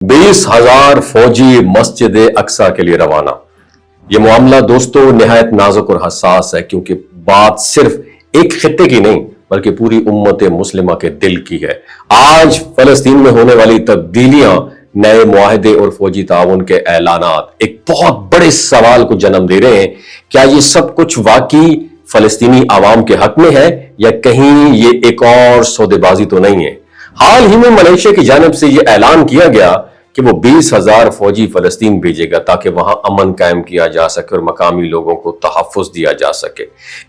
20,000 फौजी मस्जिद अक्सा के लिए रवाना। यह मामला दोस्तों निहायत नाजुक और हसास है, क्योंकि बात सिर्फ एक खित्ते की नहीं बल्कि पूरी उम्मत मुस्लिमा के दिल की है। आज फलस्तीन में होने वाली तब्दीलियां, नए मुआहदे और फौजी ताउन के ऐलानात एक बहुत बड़े सवाल को जन्म दे रहे हैं। क्या ये सब कुछ वाकई फलस्तीनी आवाम के हक में है, या कहीं ये एक और सौदेबाजी तो नहीं है? हाल ही में मलेशिया की जानिब से यह ऐलान किया गया कि वो 20,000 फौजी फलस्तीन भेजेगा ताकि वहां अमन कायम किया जा सके और मकामी लोगों को तहफ़्फ़ुज़ दिया जा सके।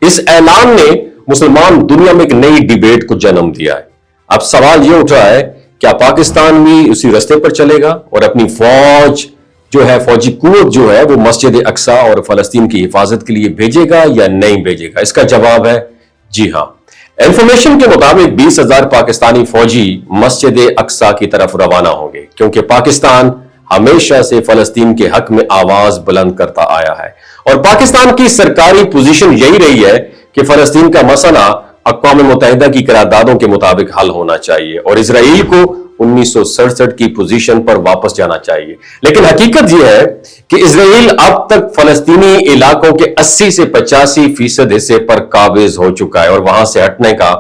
इस ऐलान ने मुसलमान दुनिया में एक नई डिबेट को जन्म दिया है। अब सवाल यह उठ रहा है, क्या पाकिस्तान भी उसी रास्ते पर चलेगा और अपनी फौज जो है, फौजी कुव्वत जो है, वो मस्जिद अक्सा और फलस्तीन की हिफाजत के लिए भेजेगा या नहीं भेजेगा? इसका जवाब है जी हां। इंफॉर्मेशन के मुताबिक 20,000 पाकिस्तानी फौजी मस्जिद अक्सा की तरफ रवाना होंगे, क्योंकि पाकिस्तान हमेशा से फलस्तीन के हक में आवाज बुलंद करता आया है और पाकिस्तान की सरकारी पोजीशन यही रही है कि फलस्तीन का मसला अक़वाम मुत्तहिदा की करारदादों के मुताबिक हल होना चाहिए और इसराइल को 1967 की पोजीशन पर वापस जाना चाहिए। लेकिन हकीकत यह है कि इसराइल अब तक फलस्तीनी इलाकों के 80 से 85% हिस्से पर काबिज हो चुका है और वहां से हटने का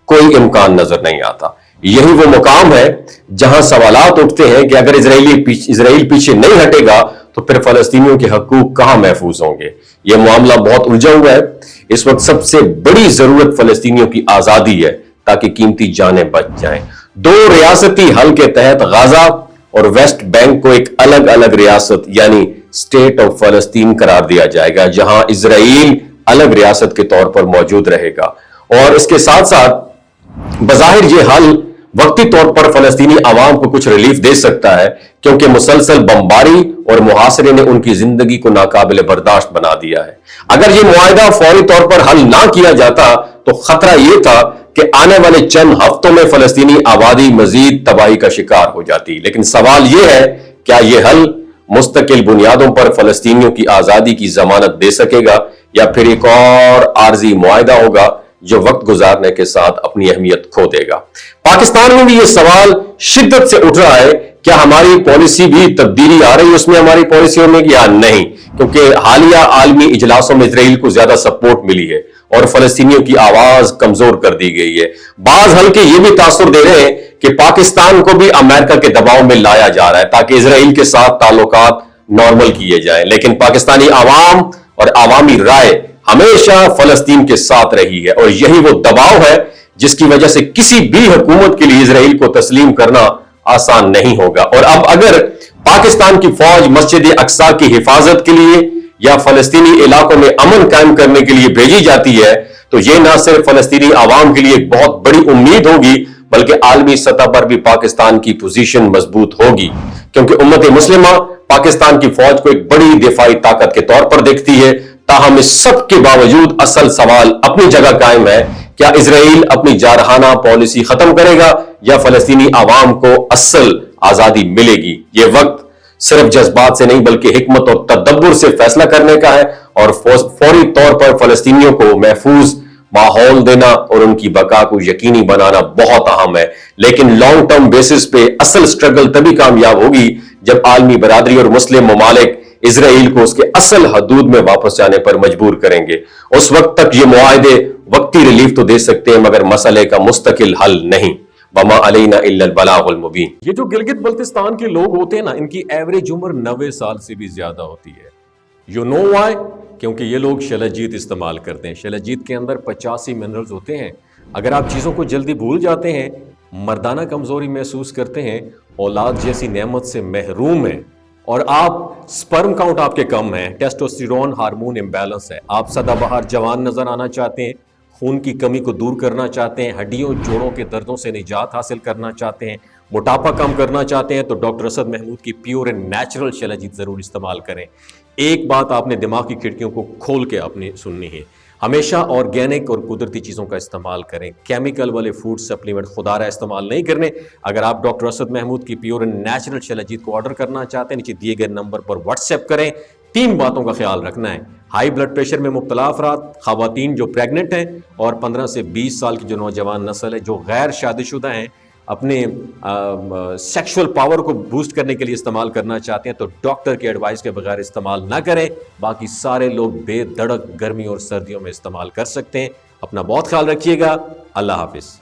कोई इम्कान नजर नहीं आता। यही वो मुकाम है जहां सवालात उठते हैं कि अगर इसराइल पीछे नहीं हटेगा तो फिर फलस्तीनियों के हकूक कहां महफूज होंगे। यह मामला बहुत उलझा हुआ है। इस वक्त सबसे बड़ी जरूरत फलस्तीनियों की आजादी है, ताकि कीमती जानें बच जाएं। दो रियासती हल के तहत गाजा और वेस्ट बैंक को एक अलग अलग रियासत यानी स्टेट ऑफ फलस्तीन करार दिया जाएगा, जहां इसराइल अलग रियासत के तौर पर मौजूद रहेगा। और इसके साथ साथ बज़ाहिर यह हल वक्ती तौर पर फलस्तीनी आवाम को कुछ रिलीफ दे सकता है, क्योंकि मुसलसल बमबारी और मुहासरे ने उनकी जिंदगी को नाकाबिल बर्दाश्त बना दिया है। अगर यह मुआहदा फौरी तौर पर हल ना किया जाता तो खतरा यह था कि आने वाले चंद हफ्तों में फलस्तीनी आबादी मजीद तबाही का शिकार हो जाती। लेकिन सवाल यह है, क्या यह हल मुस्तकिल बुनियादों पर फलस्तीनियों की आजादी की जमानत दे सकेगा, या फिर एक और आर्जी मुआहदा होगा जो वक्त गुजारने के साथ अपनी अहमियत खो देगा? पाकिस्तान में भी यह सवाल शिद्दत से उठ रहा है, क्या हमारी पॉलिसी भी तब्दीली आ रही है उसमें हमारी पॉलिसियों में, या नहीं? क्योंकि हालिया आलमी इजलासों में इसराइल को ज्यादा सपोर्ट मिली है और फलस्तीनियों की आवाज कमजोर कर दी गई है। बाज हल्के ये भी तासुर दे रहे हैं कि पाकिस्तान को भी अमेरिका के दबाव में लाया जा रहा है ताकि इसराइल के साथ ताल्लुकात नॉर्मल किए जाएं। लेकिन पाकिस्तानी आवाम और आवामी राय हमेशा फलस्तीन के साथ रही है और यही वो दबाव है जिसकी वजह से किसी भी हुकूमत के लिए इसराइल को तस्लीम करना आसान नहीं होगा। और अब अगर पाकिस्तान की फौज मस्जिद अक्सा की हिफाजत के लिए या फलस्तीनी इलाकों में अमन कायम करने के लिए भेजी जाती है, तो यह ना सिर्फ फलस्तीनी आवाम के लिए एक बहुत बड़ी उम्मीद होगी, बल्कि आलमी सतह पर भी पाकिस्तान की पोजीशन मजबूत होगी, क्योंकि उम्मत मुस्लिमा पाकिस्तान की फौज को एक बड़ी दिफाई ताकत के तौर पर देखती है। ताहम इस सब के बावजूद असल सवाल अपनी जगह कायम है, क्या इसराइल अपनी जारहाना पॉलिसी खत्म करेगा या फलस्तीनी आवाम को असल आजादी मिलेगी? यह वक्त सिर्फ जज्बात से नहीं बल्कि हिकमत और तदब्बुर से फैसला करने का है और फौरी तौर पर फलस्तीनियों को महफूज माहौल देना और उनकी बका को यकीनी बनाना बहुत अहम है। लेकिन लॉन्ग टर्म बेसिस पे असल स्ट्रगल तभी कामयाब होगी जब आलमी बरादरी और मुस्लिम ममालिक इसराइल को उसके असल हदूद में वापस जाने पर मजबूर करेंगे। उस वक्त तक ये मुआहदे वक्ती रिलीफ तो दे सकते हैं, मगर मसले का मुस्तकिल हल नहीं। वमा अलैना इल्लल बलागुल मुबीन। ये जो गिलगित बल्तिस्तान के लोग होते हैं ना, इनकी एवरेज उम्र 90 साल से भी ज्यादा होती है। You know why? क्योंकि ये लोग शलजीत इस्तेमाल करते हैं। शलजीत के अंदर 85 मिनरल्स होते हैं। अगर आप चीज़ों को जल्दी भूल जाते हैं, मर्दाना कमजोरी महसूस करते हैं, औलाद जैसी नेमत से महरूम हैं, और आप स्पर्म काउंट आपके कम है, टेस्टोस्टेरोन हार्मोन इम्बैलेंस है, आप सदाबहार जवान नजर आना चाहते हैं, खून की कमी को दूर करना चाहते हैं, हड्डियों जोड़ों के दर्दों से निजात हासिल करना चाहते हैं, मोटापा कम करना चाहते हैं, तो डॉक्टर असद महमूद की प्योर एंड नेचुरल शलजीत जरूर इस्तेमाल करें। एक बात आपने दिमाग की खिड़कियों को खोल के अपनी सुननी है, हमेशा ऑर्गेनिक और कुदरती चीज़ों का इस्तेमाल करें। केमिकल वाले फूड सप्लीमेंट खुदारा इस्तेमाल नहीं करने। अगर आप डॉक्टर असद महमूद की प्योर एंड नेचुरल शलजीत को ऑर्डर करना चाहते हैं, नीचे दिए गए नंबर पर व्हाट्सएप करें। 3 बातों का ख्याल रखना है, हाई ब्लड प्रेशर में मुब्तला अफराद, खवातीन जो प्रेग्नेंट हैं, और 15 से 20 साल की जो नौजवान नस्ल है जो गैर शादीशुदा हैं, اپنے سیکشول پاور کو بوسٹ کرنے کے لیے استعمال کرنا چاہتے ہیں تو ڈاکٹر کی ایڈوائس کے بغیر استعمال نہ کریں. باقی سارے لوگ بے دھڑک گرمی اور سردیوں میں استعمال کر سکتے ہیں. اپنا بہت خیال رکھیے گا. اللہ حافظ.